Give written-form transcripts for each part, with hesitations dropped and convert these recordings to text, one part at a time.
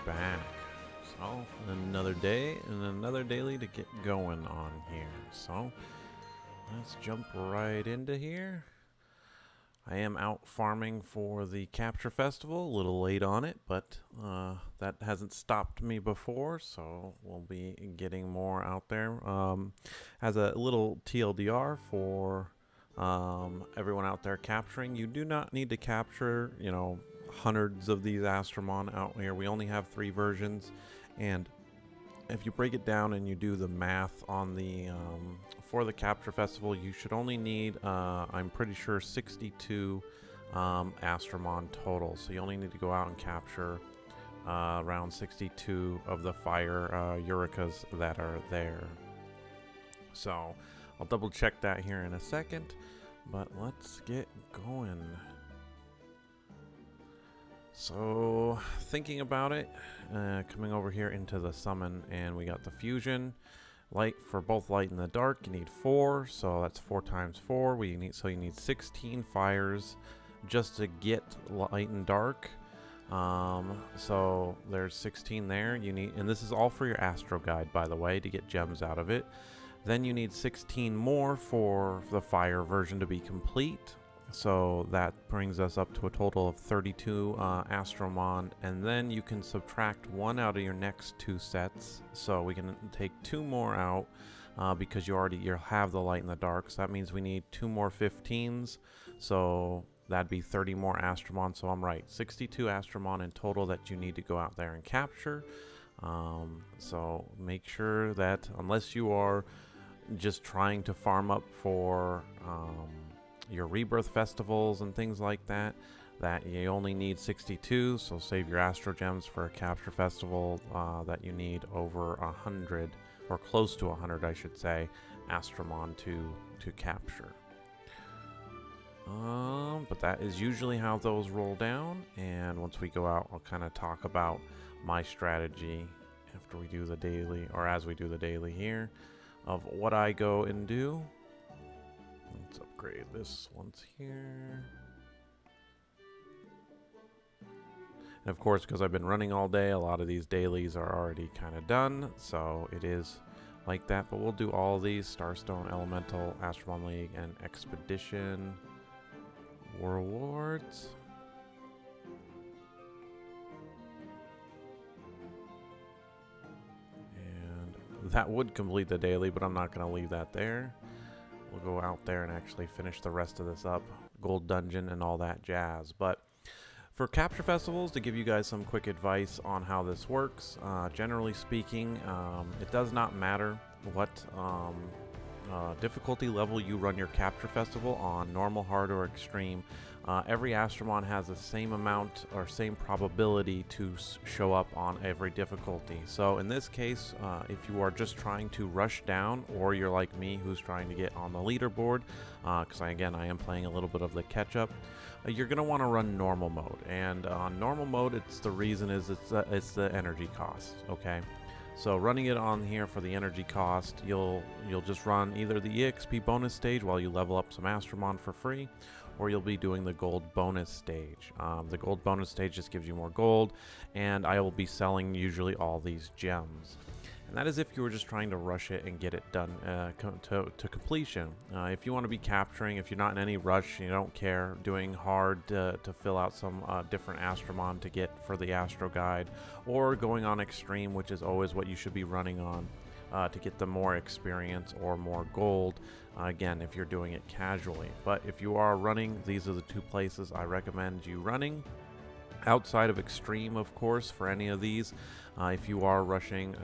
back. So, another day and another daily to get going on here. So, let's jump right into here. I am out farming for the Capture Festival, a little late on it, but that hasn't stopped me before, so we'll be getting more out there. As a little TLDR for everyone out there capturing, you do not need to capture, hundreds of these Astromon out here. We only have 3 versions, and if you break it down and you do the math on the for the Capture Festival, you should only need I'm pretty sure 62 Astromon total. So you only need to go out and capture around 62 of the fire Euricas that are there. So I'll double check that here in a second, but let's get going. So, thinking about it, coming over here into the summon, and we got the fusion. Light for both light and the dark, you need 4, so that's 4 times 4. You need 16 fires just to get light and dark. So there's 16 there. And this is all for your Astro Guide, by the way, to get gems out of it. Then you need 16 more for the fire version to be complete. So that brings us up to a total of 32 Astromon, and then you can subtract 1 out of your next 2 sets. So we can take 2 more out because you have the light and the dark. So that means we need 2 more 15s. So that'd be 30 more Astromon. So I'm right, 62 Astromon in total that you need to go out there and capture. So make sure that unless you are just trying to farm up for your rebirth festivals and things like that you only need 62, so save your Astro Gems for a Capture Festival that you need over 100, or close to 100 I should say, Astromon to capture. But that is usually how those roll down, and once we go out I'll kind of talk about my strategy after we do the daily, or as we do the daily here, of what I go and do. Let's upgrade this once here. And of course, because I've been running all day, a lot of these dailies are already kind of done, so it is like that. But we'll do all these: Starstone, Elemental, Astromon League, and Expedition rewards. And that would complete the daily, but I'm not going to leave that there. We'll go out there and actually finish the rest of this up, gold dungeon and all that jazz. But for Capture Festivals, to give you guys some quick advice on how this works, generally speaking, it does not matter what difficulty level you run your Capture Festival on, normal, hard, or extreme. Every Astromon has the same amount or same probability to show up on every difficulty. So in this case, if you are just trying to rush down, or you're like me who's trying to get on the leaderboard, because I am playing a little bit of the catch-up, you're going to want to run normal mode. And on normal mode, it's the energy cost, okay? So running it on here for the energy cost, you'll just run either the EXP bonus stage while you level up some Astromon for free, or you'll be doing the gold bonus stage. The gold bonus stage just gives you more gold, and I will be selling usually all these gems. And that is if you were just trying to rush it and get it done to completion. If you want to be capturing, if you're not in any rush, you don't care, doing hard to fill out some different Astromon to get for the Astro Guide, or going on extreme, which is always what you should be running on to get the more experience or more gold, again, if you're doing it casually. But if you are running, these are the 2 places I recommend you running. Outside of extreme, of course, for any of these, if you are rushing,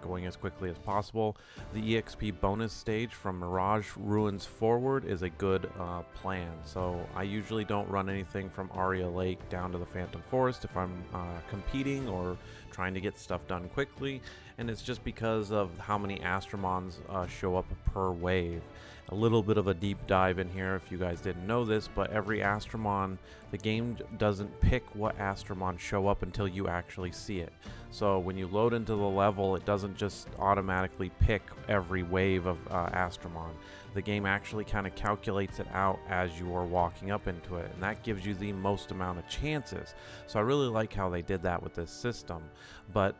going as quickly as possible, the EXP bonus stage from Mirage Ruins forward is a good plan. So I usually don't run anything from Aria Lake down to the Phantom Forest if I'm competing or trying to get stuff done quickly, and it's just because of how many Astromons show up per wave. A little bit of a deep dive in here if you guys didn't know this, but every Astromon, the game doesn't pick what Astromon show up until you actually see it. So when you load into the level, it doesn't just automatically pick every wave of Astromon. the game actually kind of calculates it out as you are walking up into it, and that gives you the most amount of chances. So I really like how they did that with this system. But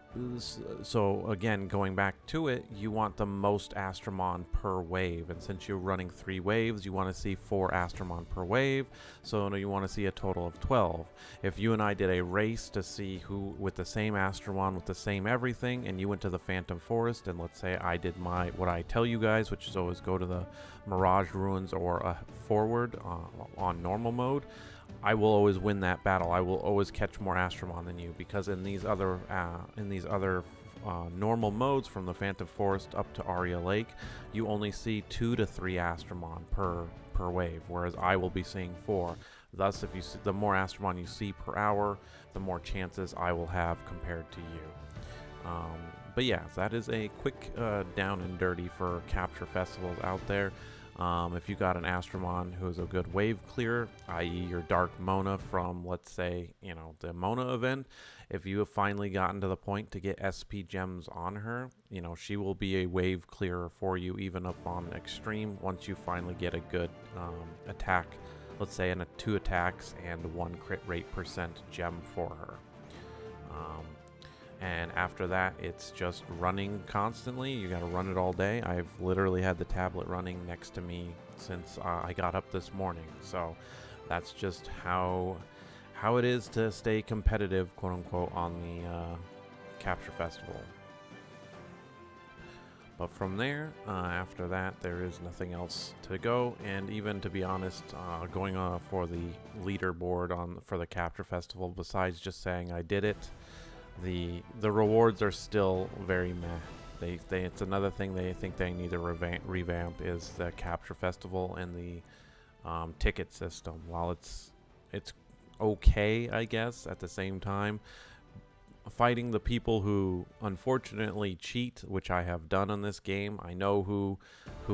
so again, going back to it, you want the most Astromon per wave, and since you're running 3 waves, you want to see 4 Astromon per wave, so you want to see a total of 12. If you and I did a race to see who with the same Astromon with the same everything, and you went to the Phantom Forest, and let's say I did what I tell you guys, which is always go to the Mirage Ruins or forward on normal mode, I will always win that battle. I will always catch more Astromon than you, because in these other normal modes from the Phantom Forest up to Aria Lake, you only see 2 to 3 Astromon per wave, whereas I will be seeing 4. Thus, if you see, the more Astromon you see per hour, the more chances I will have compared to you. But yeah, that is a quick down and dirty for capture festivals out there. If you got an Astromon who is a good wave clearer, i.e. your Dark Mona from, let's say, the Mona event, if you have finally gotten to the point to get SP gems on her, she will be a wave clearer for you even up on Extreme once you finally get a good attack, let's say in a 2 attacks and 1 crit rate % gem for her. And after that, it's just running constantly. You got to run it all day. I've literally had the tablet running next to me since I got up this morning. So that's just how it is to stay competitive, quote unquote, on the Capture Festival. But from there, after that, there is nothing else to go. And even, to be honest, going for the leaderboard for the Capture Festival, besides just saying I did it, the rewards are still very meh. It's another thing they think they need to revamp is the Capture Festival and the ticket system. While it's okay, I guess, at the same time, fighting the people who unfortunately cheat, which I have done in this game. I know who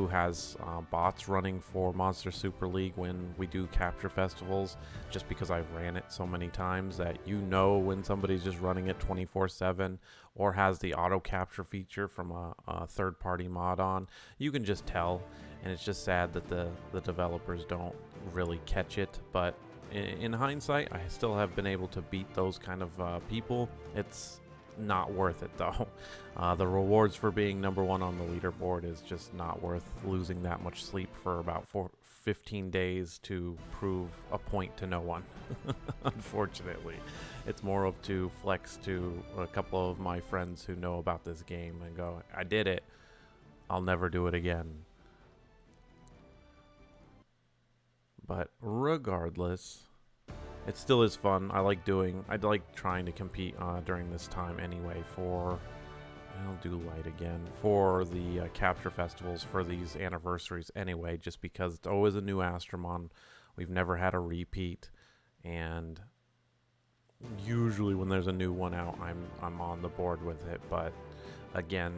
has bots running for Monster Super League when we do capture festivals, just because I've ran it so many times that when somebody's just running it 24/7 or has the auto capture feature from a third-party mod on. You can just tell, and it's just sad that the developers don't really catch it, but in hindsight, I still have been able to beat those kind of people. It's not worth it, though. The rewards for being number 1 on the leaderboard is just not worth losing that much sleep for about 15 days to prove a point to no one. Unfortunately, it's more of to flex to a couple of my friends who know about this game and go, I did it. I'll never do it again. But regardless, it still is fun. I like trying to compete during this time anyway I'll do light again, for the capture festivals for these anniversaries anyway, just because it's always a new Astromon. We've never had a repeat, and usually when there's a new one out, I'm on the board with it. But again,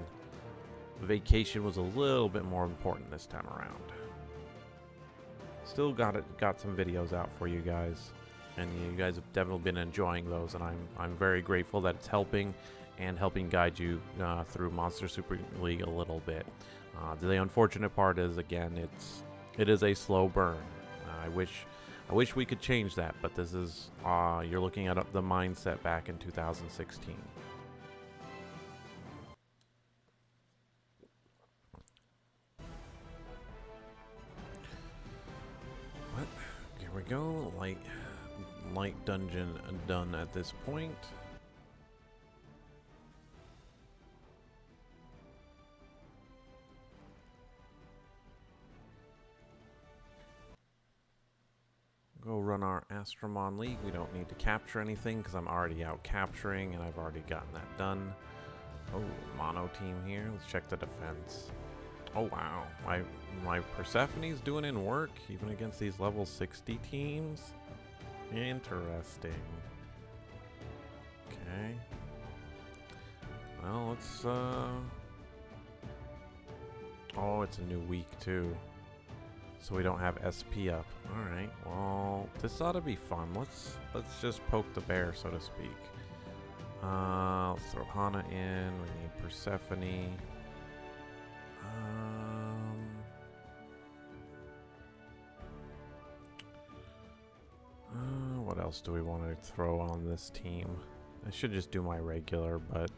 vacation was a little bit more important this time around. Still got some videos out for you guys, and you guys have definitely been enjoying those, and I'm very grateful that it's helping guide you through Monster Super League a little bit. The unfortunate part is, again, it is a slow burn. I wish we could change that, but this is you're looking at the mindset back in 2016. But here we go, light dungeon done at this point. Go run our Astromon League. We don't need to capture anything because I'm already out capturing and I've already gotten that done. Oh, mono team here. Let's check the defense. Oh wow, my Persephone's doing in work even against these level 60 teams. Interesting. Okay. Well, let's oh, it's a new week too, so we don't have SP up. All right. Well, this ought to be fun. Let's just poke the bear, so to speak. Let's throw Hana in. We need Persephone. else do we want to throw on this team? I should just do my regular, but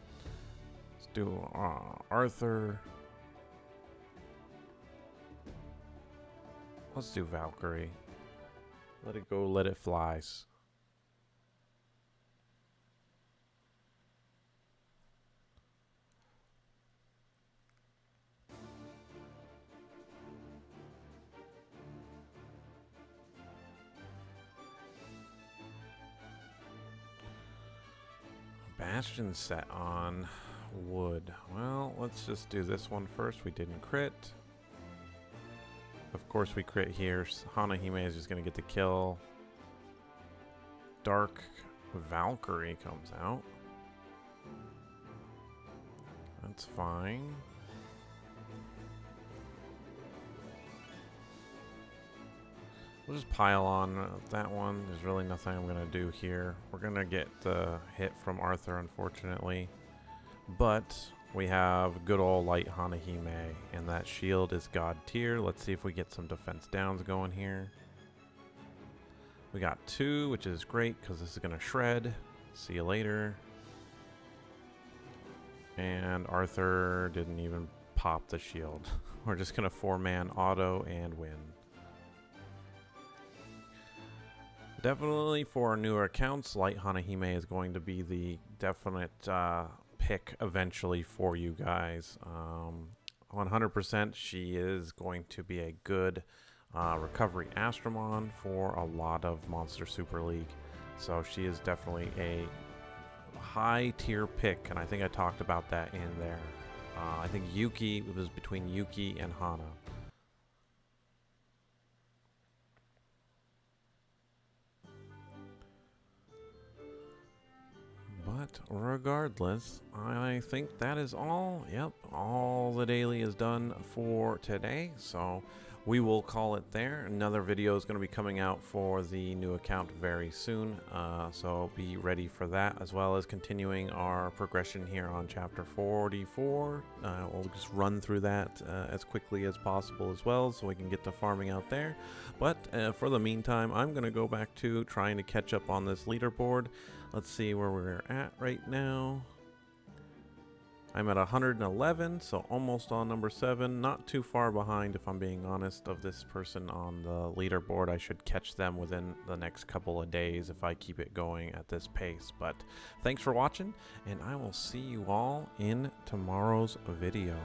let's do Arthur. Let's do Valkyrie. Let it go, let it flies. Bastion set on wood. Well, let's just do this one first. We didn't crit. Of course we crit here. Hanahime is just going to get the kill. Dark Valkyrie comes out. That's fine. We'll just pile on that one. There's really nothing I'm going to do here. We're going to get the hit from Arthur, unfortunately. But we have good old light Hanahime, and that shield is god tier. Let's see if we get some defense downs going here. We got 2, which is great because this is going to shred. See you later. And Arthur didn't even pop the shield. We're just going to 4-man auto and win. Definitely for our newer accounts, Light Hanahime is going to be the definite pick eventually for you guys. 100% she is going to be a good recovery Astromon for a lot of Monster Super League. So she is definitely a high tier pick, and I think I talked about that in there. I think Yuki, it was between Yuki and Hana. But regardless, I think that is all. Yep, all the daily is done for today. So we will call it there. Another video is going to be coming out for the new account very soon. So be ready for that, as well as continuing our progression here on chapter 44. We'll just run through that as quickly as possible as well, so we can get to farming out there. But for the meantime, I'm going to go back to trying to catch up on this leaderboard. Let's see where we're at right now. I'm at 111, so almost on number 7. Not too far behind, if I'm being honest, of this person on the leaderboard. I should catch them within the next couple of days if I keep it going at this pace. But thanks for watching, and I will see you all in tomorrow's video.